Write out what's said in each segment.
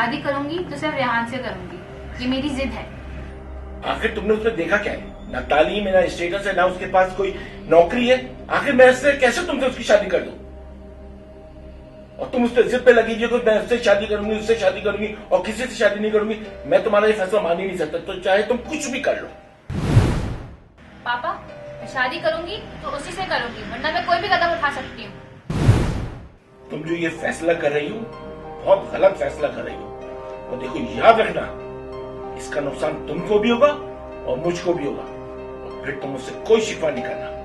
शादी करूंगी तो सिर्फ रेहान से करूंगी, ये मेरी जिद है। आखिर तुमने उसमें देखा क्या है? ना तालीम है, ना स्टेटस है, ना उसके पास कोई नौकरी है। आखिर मैं इससे कैसे तुमसे उसकी शादी कर दूं? और तुम उससे जिद पे लगी हुई हो कि मैं उससे शादी करूंगी, उससे शादी करूंगी और किसी से शादी नहीं करूंगी। मैं तुम्हारा ये फैसला मान ही नहीं सकता, तो चाहे तुम कुछ भी कर लो। पापा, मैं शादी करूंगी तो उसी से करूंगी, वरना मैं कोई भी कदम उठा सकती हूँ। तुम जो ये फैसला कर रही हो, बहुत गलत फैसला कर रही हो। और देखो, याद रखना, इसका नुकसान तुमको भी होगा और मुझको भी होगा, और फिर तुम मुझसे कोई शिकवा नहीं करना।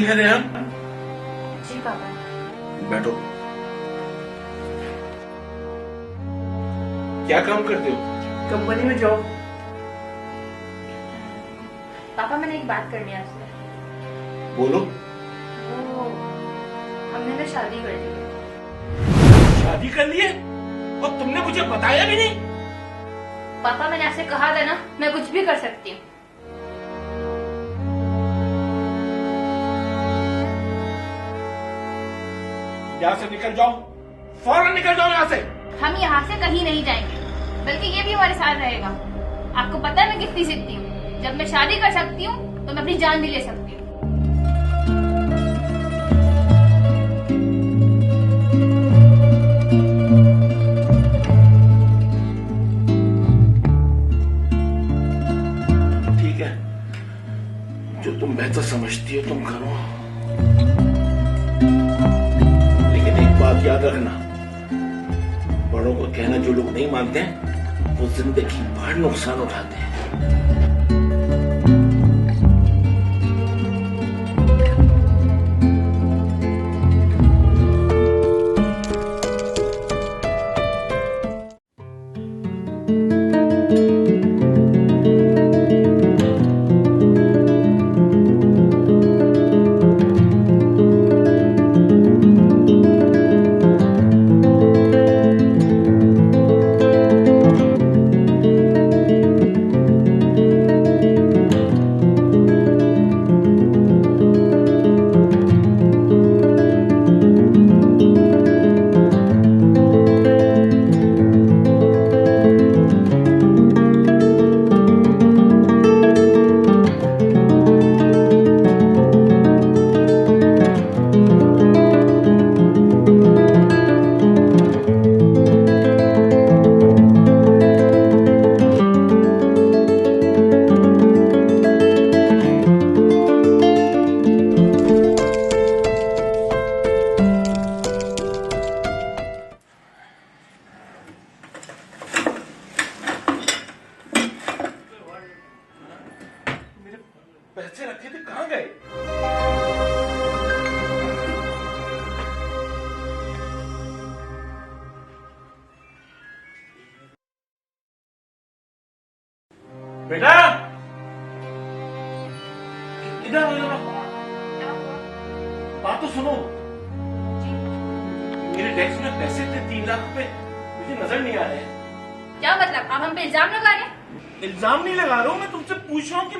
है रेहान? जी पापा। बैठो। क्या काम करते हो? कंपनी में जॉब। पापा, मैंने एक बात करनी है आपसे। बोलो। वो हमने ना शादी कर ली है। शादी कर ली है? और तुमने मुझे बताया भी नहीं? पापा, मैंने आपसे कहा था ना, मैं कुछ भी कर सकती हूँ। यहाँ से निकल जाओ, फौरन निकल जाओ यहाँ से। हम यहाँ से कहीं नहीं जाएंगे, बल्कि ये भी हमारे साथ रहेगा। आपको पता है मैं कितनी जिद्दी हूँ। जब मैं शादी कर सकती हूँ तो मैं अपनी जान भी ले सकती हूँ। ठीक है, जो तुम बेहतर समझती हो तुम करो, लेकिन एक बात याद रखना, बड़ों को कहना जो लोग नहीं मानते हैं वो जिंदगी भर नुकसान उठाते हैं। पैसे रखे थे, कहाँ गए? बेटा, इधर बात तो सुनो। मेरे डेस्क में पैसे थे 3 लाख रुपए, मुझे नजर नहीं आ रहे। क्या मतलब? आप हम पे इल्जाम लगा रहे हैं? इल्जाम नहीं लगा रहा हूँ, मैं तुमसे पूछ रहा हूँ कि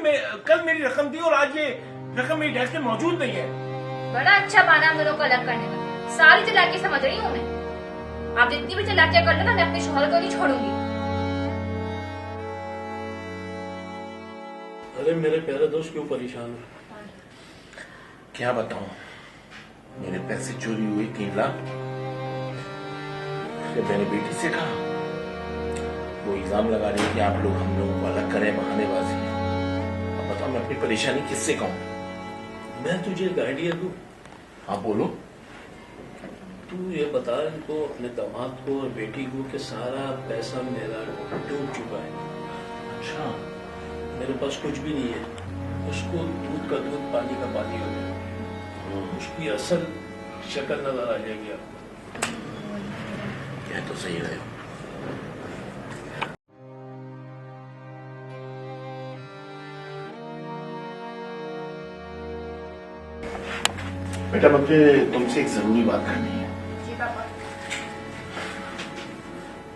कल मेरी रकम थी और आज ये रकम मेरी डेस्क में मौजूद नहीं है। बड़ा अच्छा बहाना हम दोनों को अलग करने का। सारी चालाकी समझ रही हूँ मैं। आप जितनी भी चालाकियां कर लेना, मैं अपने शोहर को नहीं छोड़ूंगी। अरे मेरे प्यारे दोस्त, क्यों परेशान हो? क्या बताऊं, मेरे पैसे चोरी हुए 3 लाख। फिर मैंने बेटी से कहा, वो इल्जाम लगा रही है कि आप लोग हम लोगों को अलग करें, बहानेबाजी है। अब बताओ मैं अपनी परेशानी किससे कहूं? मैं तुझे एक आइडिया दूं? हाँ बोलो। तू ये बता इनको, अपने दामाद को और बेटी को, कि सारा पैसा मेरा डूब चुका है। अच्छा। मेरे पास कुछ भी नहीं है। उसको दूध का दूध, पानी का पानी हो गया। उसकी असल शक्ल नजर आ जाएगी आपको। यह तो सही रहे। बेटा मुझे तुमसे एक जरूरी बात करनी है। जी पापा।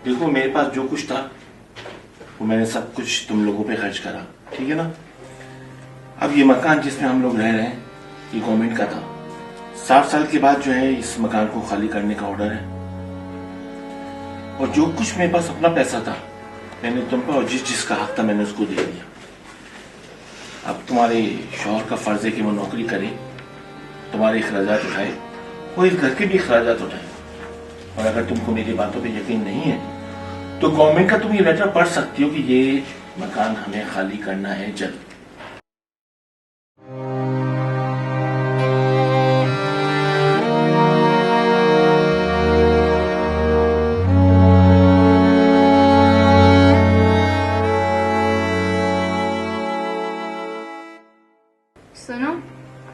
देखो मेरे पास जो कुछ था वो मैंने सब कुछ तुम लोगों पे खर्च करा, ठीक है ना। अब ये मकान जिसमें हम लोग रह रहे हैं ये गवर्नमेंट का था। 7 साल के बाद जो है इस मकान को खाली करने का ऑर्डर है। और जो कुछ मेरे पास अपना पैसा था मैंने तुम पर, और जिसका हक था मैंने उसको दे दिया। अब तुम्हारे शौहर का फर्ज है कि वो नौकरी करे, तुम्हारे अखराजात उठाए, वो इस घर के भी अखराजात उठाए। और अगर तुमको मेरी बातों पे यकीन नहीं है तो गवर्नमेंट का तुम ये लेटर पढ़ सकती हो कि ये मकान हमें खाली करना है जल्द। सुनो,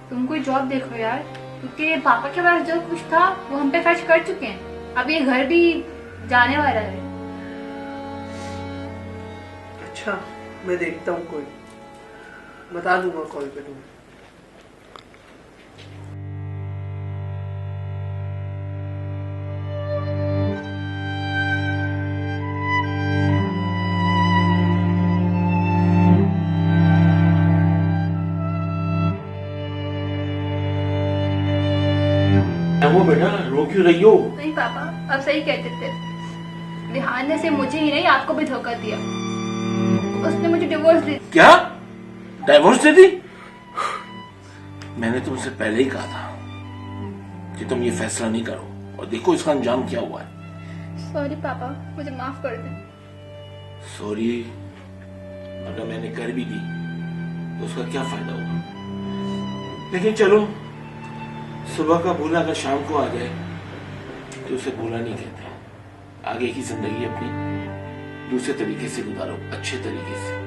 तुम कोई जॉब देखो यार, क्योंकि पापा के पास जो कुछ था वो हम पे खर्च कर चुके हैं। अब ये घर भी जाने वाला है। अच्छा, मैं देखता हूँ, कोई बता दूंगा कॉल पे तुम्हें। वो बेटा रो क्यों रही हो? नहीं पापा, अब सही कहते थे। रिहान ने सिर्फ मुझे ही नहीं आपको भी धोखा दिया। उसने मुझे डिवोर्स दे। क्या डाइवोर्स दे दी? मैंने तुमसे पहले ही कहा था कि तुम ये फैसला नहीं करो, और देखो इसका अंजाम क्या हुआ है। सॉरी पापा, मुझे माफ कर दें। सॉरी अगर मैंने कर भी दी तो उसका क्या फायदा होगा। लेकिन चलो, सुबह का भूला अगर शाम को आ जाए तो उसे भूला नहीं कहते। आगे की जिंदगी अपनी दूसरे तरीके से गुजारो, अच्छे तरीके से।